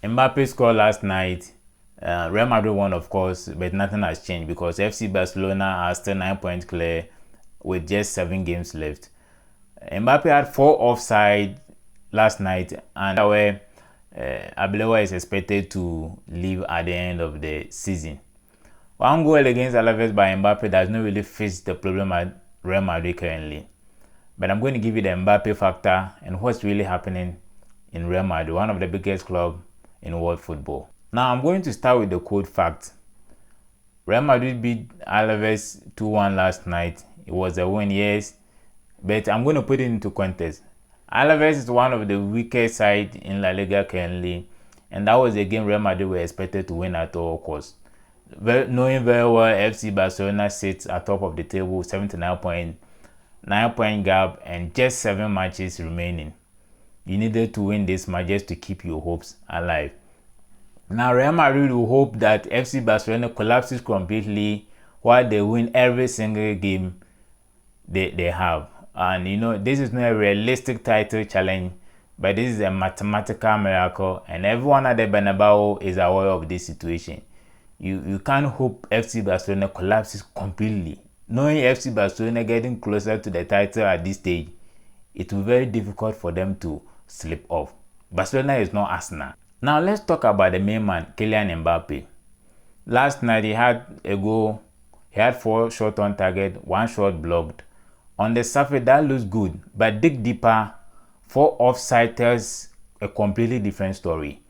Mbappe scored last night. Real Madrid won, of course, but nothing has changed because FC Barcelona are still 9 points clear with just 7 games left. Mbappe had 4 offside last night, and where Mbappe is expected to leave at the end of the season. One goal against Alaves by Mbappe does not really fix the problem at Real Madrid currently. But I'm going to give you the Mbappe factor and what's really happening in Real Madrid, one of the biggest clubs in world football. Now I'm going to start with the cold fact. Real Madrid beat Alaves 2-1 last night. It was a win, yes, but I'm going to put it into context. Alaves is one of the weakest sides in La Liga currently, and that was a game Real Madrid were expected to win at all costs. Knowing very well FC Barcelona sits at top of the table, 79 points, 9-point gap, and just 7 matches remaining. You needed to win this match just to keep your hopes alive. Now Real Madrid will hope that FC Barcelona collapses completely while they win every single game they have. And this is not a realistic title challenge, but this is a mathematical miracle, and everyone at the Bernabeu is aware of this situation. You can't hope FC Barcelona collapses completely. Knowing FC Barcelona getting closer to the title at this stage, it will be very difficult for them to slip off. Barcelona is not Arsenal. Now let's talk about the main man, Kylian Mbappe. Last night he had a goal. He had 4 shots on target, 1 shot blocked. On the surface that looks good, but dig deeper, 4 offside tells a completely different story.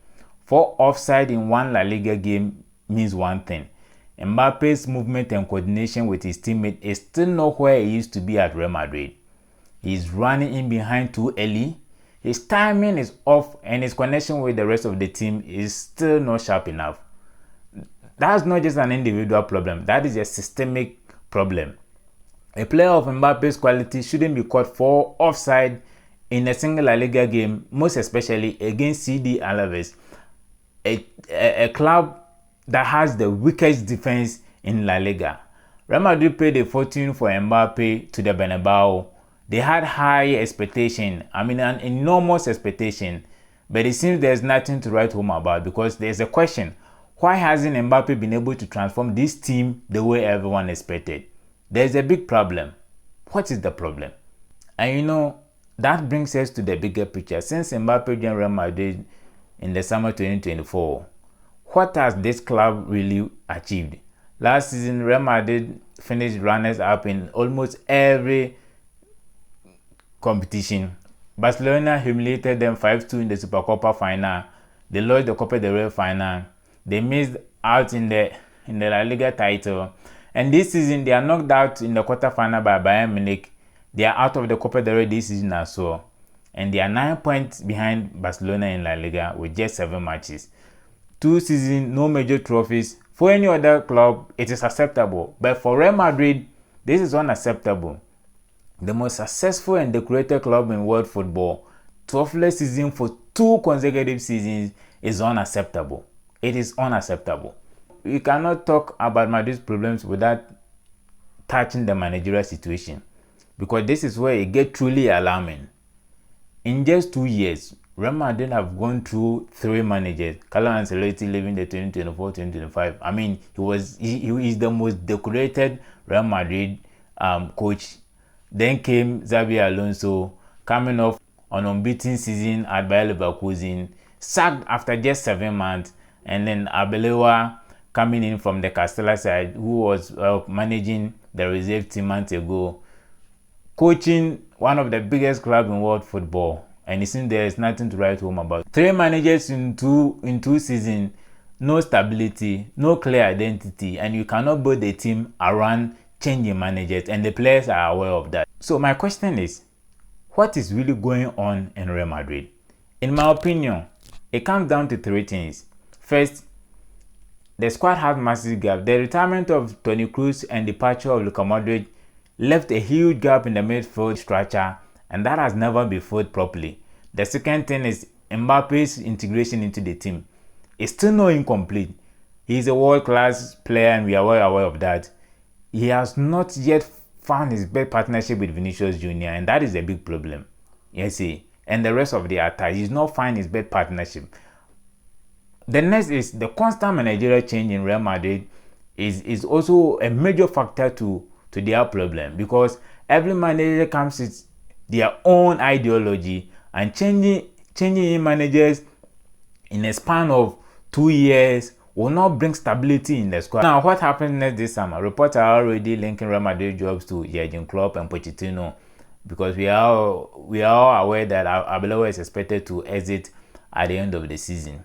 4 offside in one La Liga game means one thing. Mbappe's movement and coordination with his teammate is still not where he used to be at Real Madrid. He's running in behind too early. His timing is off, and his connection with the rest of the team is still not sharp enough. That's not just an individual problem, that is a systemic problem. A player of Mbappe's quality shouldn't be caught for offside in a single La Liga game, most especially against CD Alaves, a club that has the weakest defense in La Liga. Real Madrid paid a fortune for Mbappe to the Bernabeu. They had high expectation, an enormous expectation, but it seems there's nothing to write home about because there's a question. Why hasn't Mbappe been able to transform this team the way everyone expected? There's a big problem. What is the problem? And that brings us to the bigger picture. Since Mbappe joined Real Madrid in the summer 2024, what has this club really achieved? Last season, Real Madrid finished runners-up in almost every competition. Barcelona humiliated them 5-2 in the Supercopa final. They lost the Copa del Rey final. They missed out in the La Liga title. And this season, they are knocked out in the quarterfinal by Bayern Munich. They are out of the Copa del Rey this season as well. And they are 9 points behind Barcelona in La Liga with just 7 matches. 2 seasons, no major trophies. For any other club, it is acceptable. But for Real Madrid, this is unacceptable. The most successful and decorated club in world football, 12th season for 2 consecutive seasons is unacceptable. It is unacceptable. You cannot talk about Madrid's problems without touching the managerial situation, because this is where it gets truly alarming. In just 2 years, Real Madrid have gone through 3 managers. Carlo Ancelotti leaving the 2024-2025. He is the most decorated Real Madrid coach. Then came Xabi Alonso, coming off an unbeaten season at Bayer Leverkusen, sacked after just 7 months, and then Arbeloa coming in from the Castilla side, who was managing the reserve team months ago, coaching one of the biggest clubs in world football, and it seems there is nothing to write home about. 3 managers in two seasons, no stability, no clear identity, and you cannot build a team around changing managers, and the players are aware of that. So my question is, what is really going on in Real Madrid? In my opinion, it comes down to 3 things. First, the squad has massive gap. The retirement of Toni Kroos and departure of Luka Modric left a huge gap in the midfield structure, and that has never been filled properly. The second thing is Mbappe's integration into the team. It's still not incomplete. He's a world-class player, and we are well aware of that. He has not yet found his best partnership with Vinicius Jr., and that is a big problem. And the rest of the attack, he's not finding his best partnership. The next is the constant managerial change in Real Madrid is also a major factor to their problem, because every manager comes with their own ideology, and changing in managers in a span of 2 years will not bring stability in the squad. Now, what happens next this summer? Reports are already linking Real Madrid jobs to Jurgen Klopp and Pochettino, because we are all aware that Arbeloa is expected to exit at the end of the season.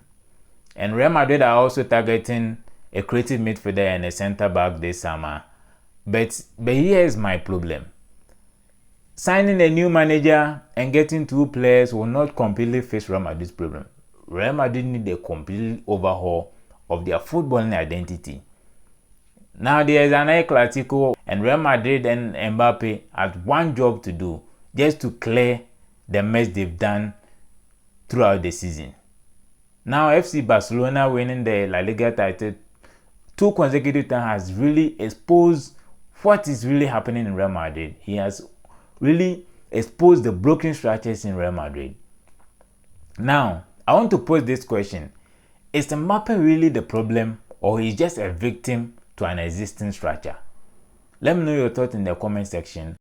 And Real Madrid are also targeting a creative midfielder and a centre back this summer. But here's my problem. Signing a new manager and getting 2 players will not completely fix Real Madrid's problem. Real Madrid need a complete overhaul of their footballing identity. Now there is an El Clasico, and Real Madrid and Mbappe had one job to do, just to clear the mess they've done throughout the season. Now FC Barcelona winning the La Liga title 2 consecutive times has really exposed what is really happening in Real Madrid. He has really exposed the broken structures in Real Madrid. Now, I want to pose this question. Is Mbappe really the problem, or is he just a victim to an existing structure? Let me know your thoughts in the comment section.